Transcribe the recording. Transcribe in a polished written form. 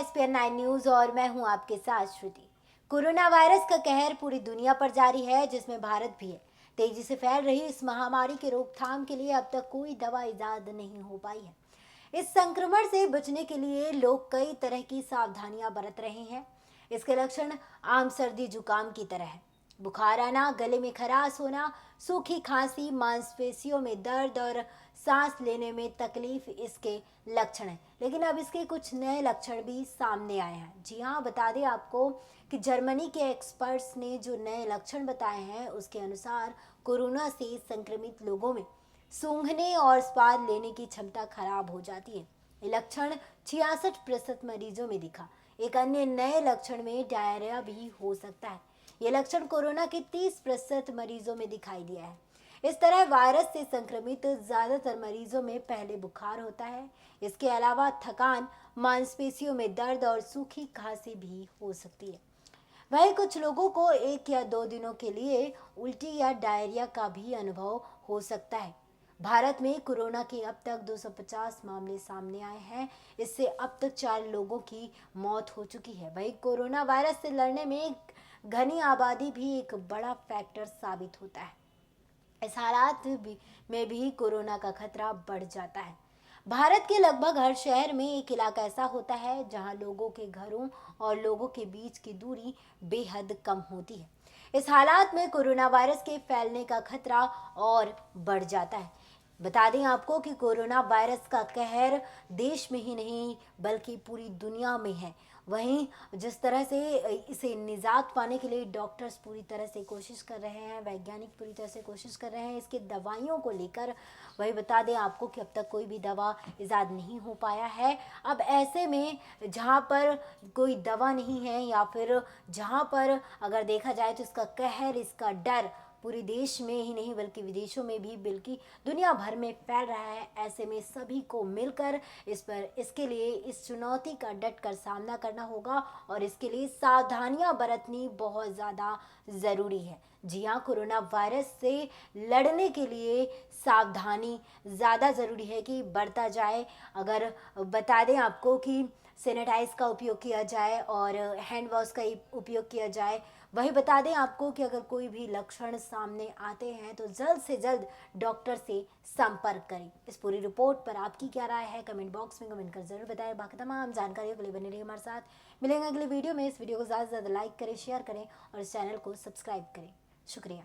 SPN9 news और मैं हूं आपके साथ श्रुति। कोरोना वायरस का कहर पूरी दुनिया पर जारी है, जिसमें भारत भी है। तेजी से फैल रही इस महामारी की रोकथाम के लिए अब तक कोई दवा इजाद नहीं हो पाई है। इस संक्रमण से बचने के लिए लोग कई तरह की सावधानियां बरत रहे हैं। इसके लक्षण आम सर्दी जुकाम की तरह है। बुखार आना, गले में खराश होना, सूखी खांसी, मांसपेशियों में दर्द और सांस लेने में तकलीफ इसके लक्षण हैं। लेकिन अब इसके कुछ नए लक्षण भी सामने आए हैं। जी हाँ, बता दें आपको कि जर्मनी के एक्सपर्ट्स ने जो नए लक्षण बताए हैं, उसके अनुसार कोरोना से संक्रमित लोगों में सूंघने और स्वाद लेने की क्षमता खराब हो जाती है। ये लक्षण 66% मरीजों में दिखा। एक अन्य नए लक्षण में डायरिया भी हो सकता है। ये लक्षण कोरोना के 30% मरीजों में दिखाई दिया है। इस तरह वायरस से संक्रमित ज्यादातर मरीजों में पहले बुखार होता है। इसके अलावा थकान, मांसपेशियों में दर्द और सूखी खांसी भी हो सकती है। वहीं कुछ लोगों को 1 या 2 दिनों के लिए उल्टी या डायरिया का भी अनुभव हो सकता है। भारत में कोरोना के अब तक 250 मामले सामने आए हैं। इससे अब तक 4 लोगों की मौत हो चुकी है। वहीं कोरोना वायरस से लड़ने में घनी आबादी भी एक बड़ा फैक्टर साबित होता है। इस में भी कोरोना का खतरा बढ़ जाता है। भारत के लगभग हर शहर में एक इलाका ऐसा होता है जहां लोगों के घरों और लोगों के बीच की दूरी बेहद कम होती है। इस हालात में कोरोना वायरस के फैलने का खतरा और बढ़ जाता है। बता दें आपको कि कोरोना वायरस का कहर देश में ही नहीं बल्कि पूरी दुनिया में है। वहीं जिस तरह से इसे निजात पाने के लिए डॉक्टर्स पूरी तरह से कोशिश कर रहे हैं, वैज्ञानिक पूरी तरह से कोशिश कर रहे हैं इसके दवाइयों को लेकर, वही बता दें आपको कि अब तक कोई भी दवा इजाद नहीं हो पाया है। अब ऐसे में जहाँ पर कोई दवा नहीं है या फिर जहाँ पर अगर देखा जाए तो इसका कहर, इसका डर पूरे देश में ही नहीं बल्कि विदेशों में भी, बल्कि दुनिया भर में फैल रहा है। ऐसे में सभी को मिलकर इसके लिए इस चुनौती का डट कर सामना करना होगा और इसके लिए सावधानियां बरतनी बहुत ज़्यादा ज़रूरी है। जी हाँ, कोरोना वायरस से लड़ने के लिए सावधानी ज़्यादा ज़रूरी है कि बरता जाए। अगर बता दें आपको कि सैनिटाइज का उपयोग किया जाए और हैंड वॉश का उपयोग किया जाए। वही बता दें आपको कि अगर कोई भी लक्षण सामने आते हैं तो जल्द से जल्द डॉक्टर से संपर्क करें। इस पूरी रिपोर्ट पर आपकी क्या राय है, कमेंट बॉक्स में कमेंट कर जरूर बताएं। बाकी तमाम जानकारियों के लिए बने रहिए हमारे साथ। मिलेंगे अगले वीडियो में। इस वीडियो को ज़्यादा से ज़्यादा लाइक करें, शेयर करें और इस चैनल को सब्सक्राइब करें। शुक्रिया।